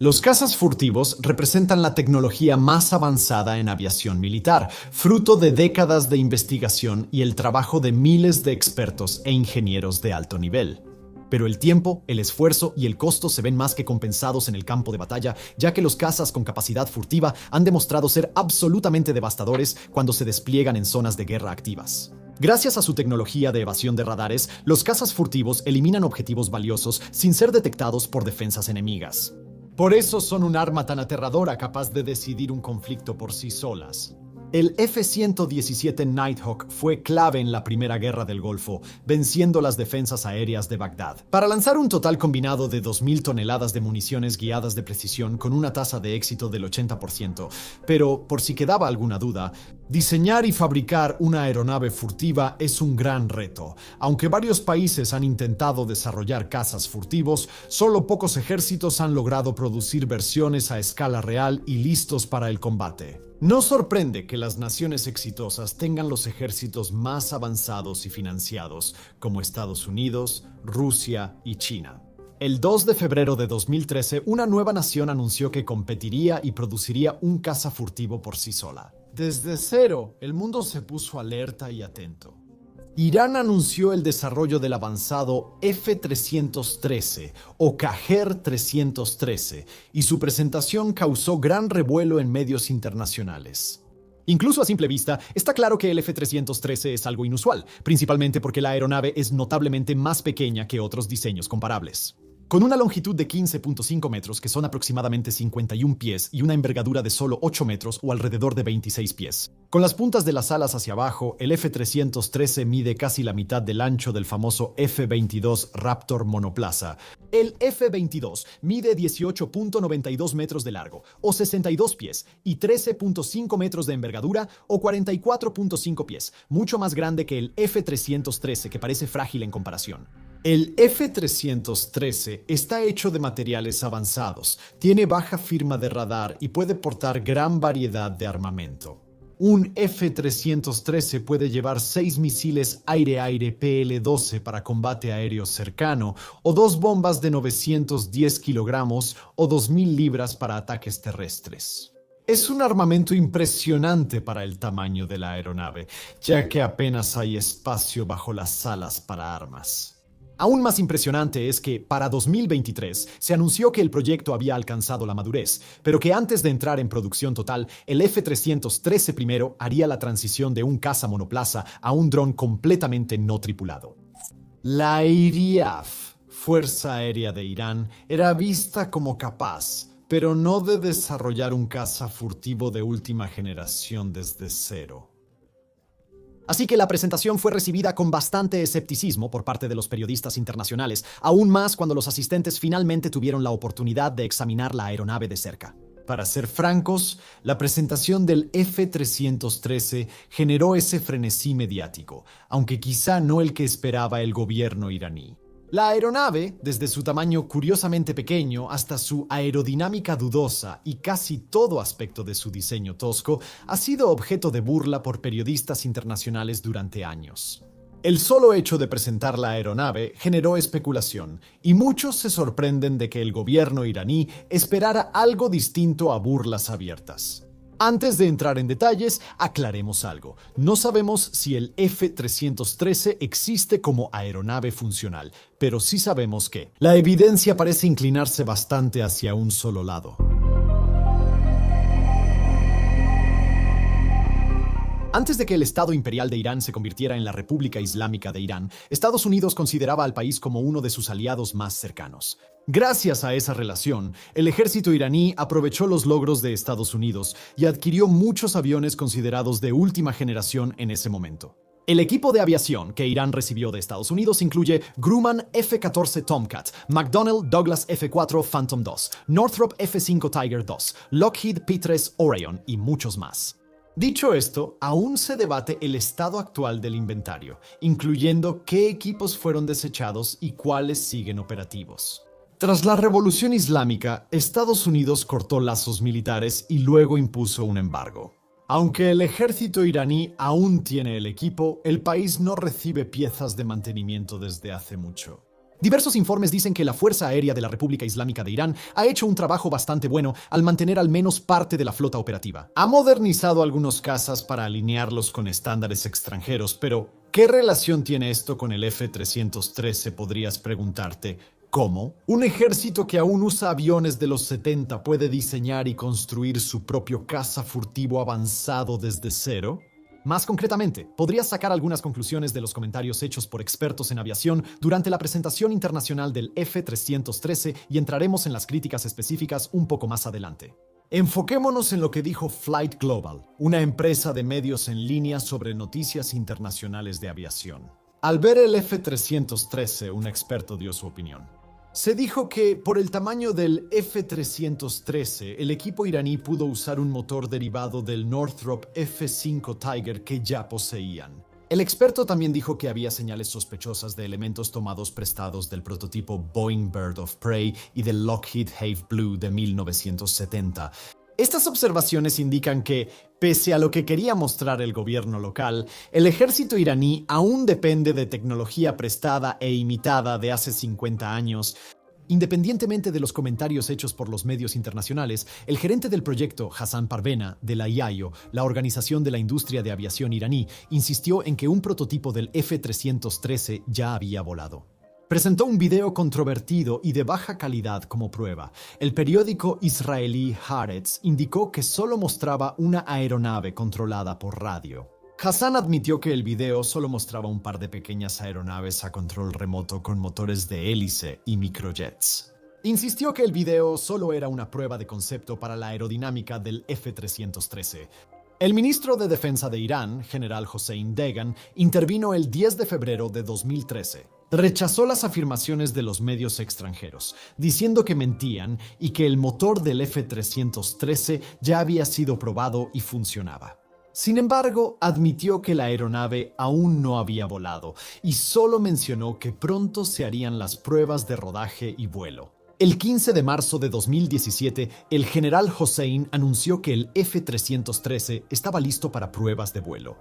Los cazas furtivos representan la tecnología más avanzada en aviación militar, fruto de décadas de investigación y el trabajo de miles de expertos e ingenieros de alto nivel. Pero el tiempo, el esfuerzo y el costo se ven más que compensados en el campo de batalla, ya que los cazas con capacidad furtiva han demostrado ser absolutamente devastadores cuando se despliegan en zonas de guerra activas. Gracias a su tecnología de evasión de radares, los cazas furtivos eliminan objetivos valiosos sin ser detectados por defensas enemigas. Por eso son un arma tan aterradora capaz de decidir un conflicto por sí solas. El F-117 Nighthawk fue clave en la Primera Guerra del Golfo, venciendo las defensas aéreas de Bagdad. Para lanzar un total combinado de 2.000 toneladas de municiones guiadas de precisión con una tasa de éxito del 80%. Pero, por si quedaba alguna duda, diseñar y fabricar una aeronave furtiva es un gran reto. Aunque varios países han intentado desarrollar cazas furtivos, solo pocos ejércitos han logrado producir versiones a escala real y listos para el combate. No sorprende que las naciones exitosas tengan los ejércitos más avanzados y financiados, como Estados Unidos, Rusia y China. El 2 de febrero de 2013, una nueva nación anunció que competiría y produciría un caza furtivo por sí sola. Desde cero, el mundo se puso alerta y atento. Irán anunció el desarrollo del avanzado F-313 o Qajar-313 y su presentación causó gran revuelo en medios internacionales. Incluso a simple vista, está claro que el F-313 es algo inusual, principalmente porque la aeronave es notablemente más pequeña que otros diseños comparables. Con una longitud de 15.5 metros, que son aproximadamente 51 pies, y una envergadura de solo 8 metros o alrededor de 26 pies. Con las puntas de las alas hacia abajo, el F-313 mide casi la mitad del ancho del famoso F-22 Raptor monoplaza. El F-22 mide 18.92 metros de largo, o 62 pies, y 13.5 metros de envergadura, o 44.5 pies, mucho más grande que el F-313, que parece frágil en comparación. El F-313 está hecho de materiales avanzados, tiene baja firma de radar y puede portar gran variedad de armamento. Un F-313 puede llevar 6 misiles aire-aire PL-12 para combate aéreo cercano o 2 bombas de 910 kilogramos o 2.000 libras para ataques terrestres. Es un armamento impresionante para el tamaño de la aeronave, ya que apenas hay espacio bajo las alas para armas. Aún más impresionante es que, para 2023, se anunció que el proyecto había alcanzado la madurez, pero que antes de entrar en producción total, el F-313 primero haría la transición de un caza monoplaza a un dron completamente no tripulado. La IDF, Fuerza Aérea de Irán, era vista como capaz, pero no de desarrollar un caza furtivo de última generación desde cero. Así que la presentación fue recibida con bastante escepticismo por parte de los periodistas internacionales, aún más cuando los asistentes finalmente tuvieron la oportunidad de examinar la aeronave de cerca. Para ser francos, la presentación del F-313 generó ese frenesí mediático, aunque quizá no el que esperaba el gobierno iraní. La aeronave, desde su tamaño curiosamente pequeño hasta su aerodinámica dudosa y casi todo aspecto de su diseño tosco, ha sido objeto de burla por periodistas internacionales durante años. El solo hecho de presentar la aeronave generó especulación, y muchos se sorprenden de que el gobierno iraní esperara algo distinto a burlas abiertas. Antes de entrar en detalles, aclaremos algo. No sabemos si el F-313 existe como aeronave funcional, pero sí sabemos que la evidencia parece inclinarse bastante hacia un solo lado. Antes de que el Estado Imperial de Irán se convirtiera en la República Islámica de Irán, Estados Unidos consideraba al país como uno de sus aliados más cercanos. Gracias a esa relación, el ejército iraní aprovechó los logros de Estados Unidos y adquirió muchos aviones considerados de última generación en ese momento. El equipo de aviación que Irán recibió de Estados Unidos incluye Grumman F-14 Tomcat, McDonnell Douglas F-4 Phantom II, Northrop F-5 Tiger II, Lockheed P-3 Orion y muchos más. Dicho esto, aún se debate el estado actual del inventario, incluyendo qué equipos fueron desechados y cuáles siguen operativos. Tras la Revolución Islámica, Estados Unidos cortó lazos militares y luego impuso un embargo. Aunque el ejército iraní aún tiene el equipo, el país no recibe piezas de mantenimiento desde hace mucho. Diversos informes dicen que la Fuerza Aérea de la República Islámica de Irán ha hecho un trabajo bastante bueno al mantener al menos parte de la flota operativa. Ha modernizado algunos cazas para alinearlos con estándares extranjeros, pero ¿qué relación tiene esto con el F-313? Podrías preguntarte. ¿Cómo? ¿Un ejército que aún usa aviones de los 70 puede diseñar y construir su propio caza furtivo avanzado desde cero? Más concretamente, podrías sacar algunas conclusiones de los comentarios hechos por expertos en aviación durante la presentación internacional del F-313 y entraremos en las críticas específicas un poco más adelante. Enfoquémonos en lo que dijo Flight Global, una empresa de medios en línea sobre noticias internacionales de aviación. Al ver el F-313, un experto dio su opinión. Se dijo que, por el tamaño del F-313, el equipo iraní pudo usar un motor derivado del Northrop F-5 Tiger que ya poseían. El experto también dijo que había señales sospechosas de elementos tomados prestados del prototipo Boeing Bird of Prey y del Lockheed Have Blue de 1970. Estas observaciones indican que, pese a lo que quería mostrar el gobierno local, el ejército iraní aún depende de tecnología prestada e imitada de hace 50 años. Independientemente de los comentarios hechos por los medios internacionales, el gerente del proyecto, Hassan Parvena, de la IAIO, la Organización de la Industria de Aviación iraní, insistió en que un prototipo del F-313 ya había volado. Presentó un video controvertido y de baja calidad como prueba. El periódico israelí Haaretz indicó que solo mostraba una aeronave controlada por radio. Hassan admitió que el video solo mostraba un par de pequeñas aeronaves a control remoto con motores de hélice y microjets. Insistió que el video solo era una prueba de concepto para la aerodinámica del F-313. El ministro de Defensa de Irán, general Hossein Degan, intervino el 10 de febrero de 2013. Rechazó las afirmaciones de los medios extranjeros, diciendo que mentían y que el motor del F-313 ya había sido probado y funcionaba. Sin embargo, admitió que la aeronave aún no había volado y solo mencionó que pronto se harían las pruebas de rodaje y vuelo. El 15 de marzo de 2017, el general Hossein anunció que el F-313 estaba listo para pruebas de vuelo.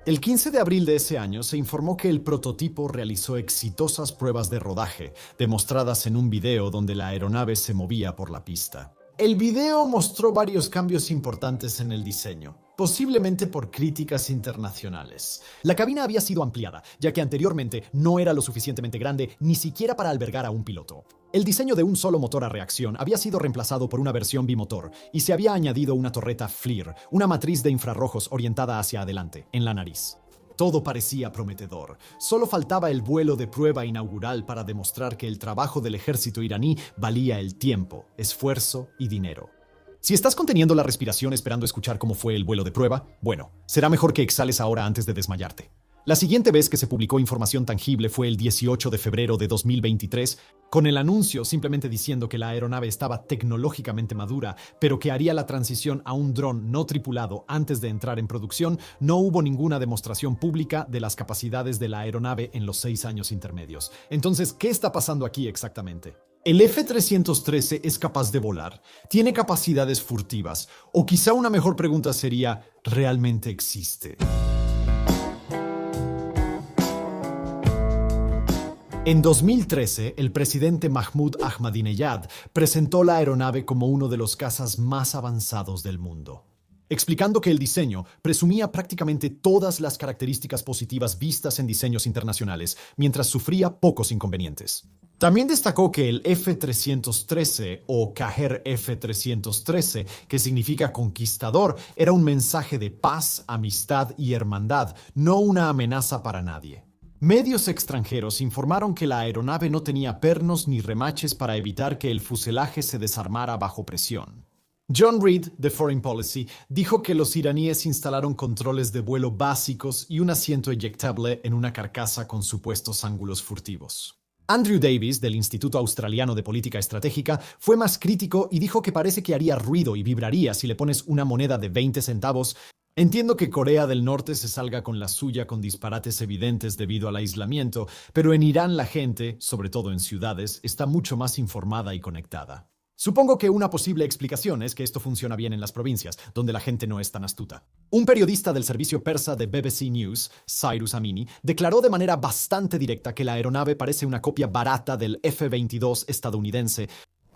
El 15 de abril de ese año se informó que el prototipo realizó exitosas pruebas de rodaje, demostradas en un video donde la aeronave se movía por la pista. El video mostró varios cambios importantes en el diseño, posiblemente por críticas internacionales. La cabina había sido ampliada, ya que anteriormente no era lo suficientemente grande ni siquiera para albergar a un piloto. El diseño de un solo motor a reacción había sido reemplazado por una versión bimotor y se había añadido una torreta FLIR, una matriz de infrarrojos orientada hacia adelante, en la nariz. Todo parecía prometedor. Solo faltaba el vuelo de prueba inaugural para demostrar que el trabajo del ejército iraní valía el tiempo, esfuerzo y dinero. Si estás conteniendo la respiración esperando escuchar cómo fue el vuelo de prueba, bueno, será mejor que exhales ahora antes de desmayarte. La siguiente vez que se publicó información tangible fue el 18 de febrero de 2023, con el anuncio simplemente diciendo que la aeronave estaba tecnológicamente madura, pero que haría la transición a un dron no tripulado antes de entrar en producción. No hubo ninguna demostración pública de las capacidades de la aeronave en los 6 años intermedios. Entonces, ¿qué está pasando aquí exactamente? ¿El F-313 es capaz de volar? ¿Tiene capacidades furtivas? O quizá una mejor pregunta sería, ¿realmente existe? En 2013, el presidente Mahmoud Ahmadinejad presentó la aeronave como uno de los cazas más avanzados del mundo, explicando que el diseño presumía prácticamente todas las características positivas vistas en diseños internacionales, mientras sufría pocos inconvenientes. También destacó que el F-313 o Qaher F-313, que significa conquistador, era un mensaje de paz, amistad y hermandad, no una amenaza para nadie. Medios extranjeros informaron que la aeronave no tenía pernos ni remaches para evitar que el fuselaje se desarmara bajo presión. John Reed, de Foreign Policy, dijo que los iraníes instalaron controles de vuelo básicos y un asiento eyectable en una carcasa con supuestos ángulos furtivos. Andrew Davis, del Instituto Australiano de Política Estratégica, fue más crítico y dijo que parece que haría ruido y vibraría si le pones una moneda de 20 centavos. Entiendo que Corea del Norte se salga con la suya con disparates evidentes debido al aislamiento, pero en Irán la gente, sobre todo en ciudades, está mucho más informada y conectada. Supongo que una posible explicación es que esto funciona bien en las provincias, donde la gente no es tan astuta. Un periodista del servicio persa de BBC News, Cyrus Amini, declaró de manera bastante directa que la aeronave parece una copia barata del F-22 estadounidense.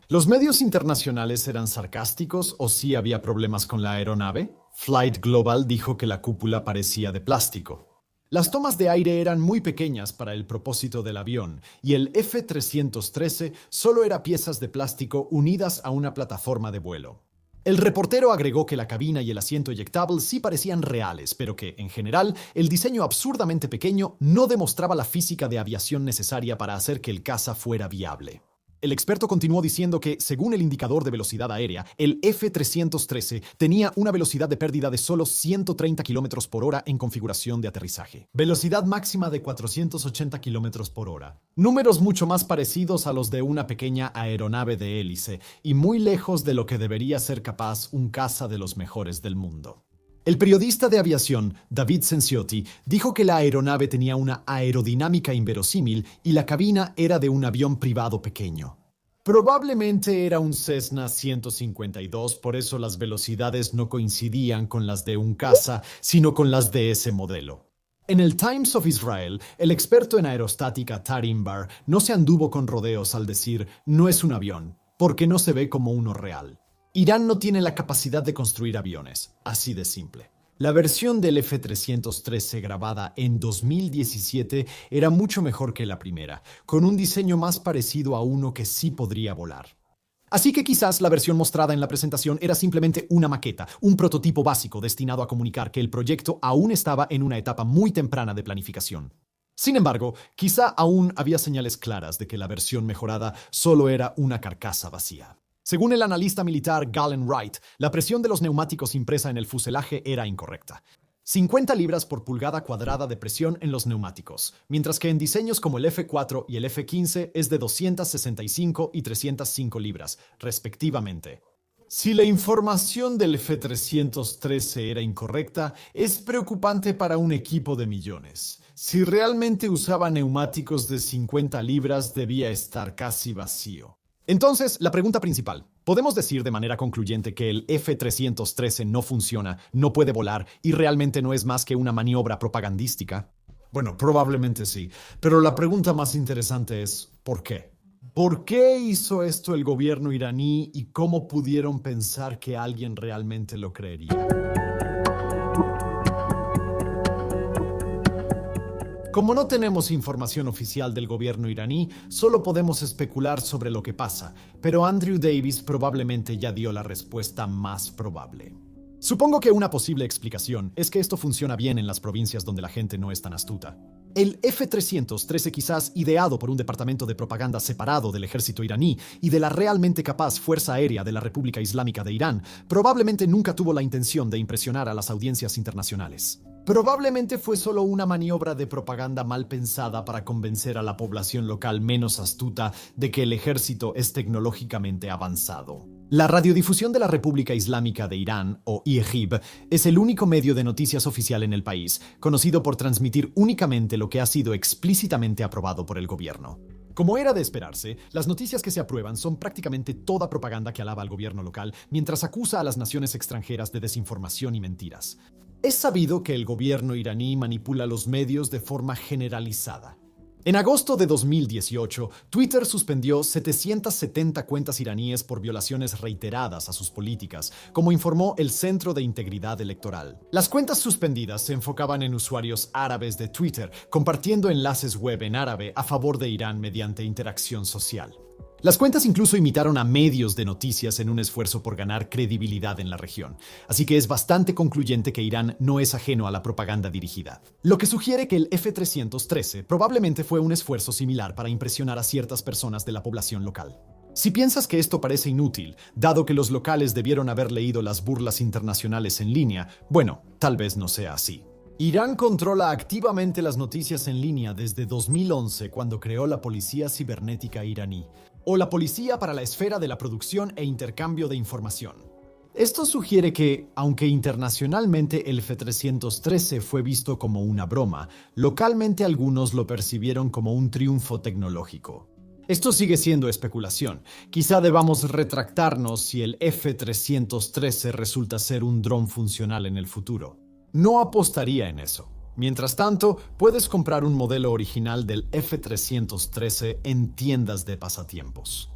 ¿Los medios internacionales eran sarcásticos o sí había problemas con la aeronave? Flight Global dijo que la cúpula parecía de plástico. Las tomas de aire eran muy pequeñas para el propósito del avión, y el F-313 solo era piezas de plástico unidas a una plataforma de vuelo. El reportero agregó que la cabina y el asiento eyectable sí parecían reales, pero que, en general, el diseño absurdamente pequeño no demostraba la física de aviación necesaria para hacer que el caza fuera viable. El experto continuó diciendo que, según el indicador de velocidad aérea, el F-313 tenía una velocidad de pérdida de solo 130 km por hora en configuración de aterrizaje. Velocidad máxima de 480 km por hora. Números mucho más parecidos a los de una pequeña aeronave de hélice y muy lejos de lo que debería ser capaz un caza de los mejores del mundo. El periodista de aviación, David Senciotti, dijo que la aeronave tenía una aerodinámica inverosímil y la cabina era de un avión privado pequeño. Probablemente era un Cessna 152, por eso las velocidades no coincidían con las de un caza, sino con las de ese modelo. En el Times of Israel, el experto en aerostática Tarim Bar no se anduvo con rodeos al decir «no es un avión», porque no se ve como uno real. Irán no tiene la capacidad de construir aviones, así de simple. La versión del F-313 grabada en 2017 era mucho mejor que la primera, con un diseño más parecido a uno que sí podría volar. Así que quizás la versión mostrada en la presentación era simplemente una maqueta, un prototipo básico destinado a comunicar que el proyecto aún estaba en una etapa muy temprana de planificación. Sin embargo, quizá aún había señales claras de que la versión mejorada solo era una carcasa vacía. Según el analista militar Galen Wright, la presión de los neumáticos impresa en el fuselaje era incorrecta. 50 libras por pulgada cuadrada de presión en los neumáticos, mientras que en diseños como el F4 y el F15 es de 265 y 305 libras, respectivamente. Si la información del F-313 era incorrecta, es preocupante para un equipo de millones. Si realmente usaba neumáticos de 50 libras, debía estar casi vacío. Entonces, la pregunta principal, ¿podemos decir de manera concluyente que el F-313 no funciona, no puede volar y realmente no es más que una maniobra propagandística? Bueno, probablemente sí, pero la pregunta más interesante es ¿por qué? ¿Por qué hizo esto el gobierno iraní y cómo pudieron pensar que alguien realmente lo creería? Como no tenemos información oficial del gobierno iraní, solo podemos especular sobre lo que pasa, pero Andrew Davis probablemente ya dio la respuesta más probable. Supongo que una posible explicación es que esto funciona bien en las provincias donde la gente no es tan astuta. El F-313, quizás ideado por un departamento de propaganda separado del ejército iraní y de la realmente capaz Fuerza Aérea de la República Islámica de Irán, probablemente nunca tuvo la intención de impresionar a las audiencias internacionales. Probablemente fue solo una maniobra de propaganda mal pensada para convencer a la población local menos astuta de que el ejército es tecnológicamente avanzado. La radiodifusión de la República Islámica de Irán, o IRIB, es el único medio de noticias oficial en el país, conocido por transmitir únicamente lo que ha sido explícitamente aprobado por el gobierno. Como era de esperarse, las noticias que se aprueban son prácticamente toda propaganda que alaba al gobierno local, mientras acusa a las naciones extranjeras de desinformación y mentiras. Es sabido que el gobierno iraní manipula los medios de forma generalizada. En agosto de 2018, Twitter suspendió 770 cuentas iraníes por violaciones reiteradas a sus políticas, como informó el Centro de Integridad Electoral. Las cuentas suspendidas se enfocaban en usuarios árabes de Twitter, compartiendo enlaces web en árabe a favor de Irán mediante interacción social. Las cuentas incluso imitaron a medios de noticias en un esfuerzo por ganar credibilidad en la región, así que es bastante concluyente que Irán no es ajeno a la propaganda dirigida. Lo que sugiere que el F-313 probablemente fue un esfuerzo similar para impresionar a ciertas personas de la población local. Si piensas que esto parece inútil, dado que los locales debieron haber leído las burlas internacionales en línea, bueno, tal vez no sea así. Irán controla activamente las noticias en línea desde 2011, cuando creó la Policía Cibernética iraní, o la Policía para la Esfera de la Producción e Intercambio de Información. Esto sugiere que, aunque internacionalmente el F-313 fue visto como una broma, localmente algunos lo percibieron como un triunfo tecnológico. Esto sigue siendo especulación. Quizá debamos retractarnos si el F-313 resulta ser un dron funcional en el futuro. No apostaría en eso. Mientras tanto, puedes comprar un modelo original del F-313 en tiendas de pasatiempos.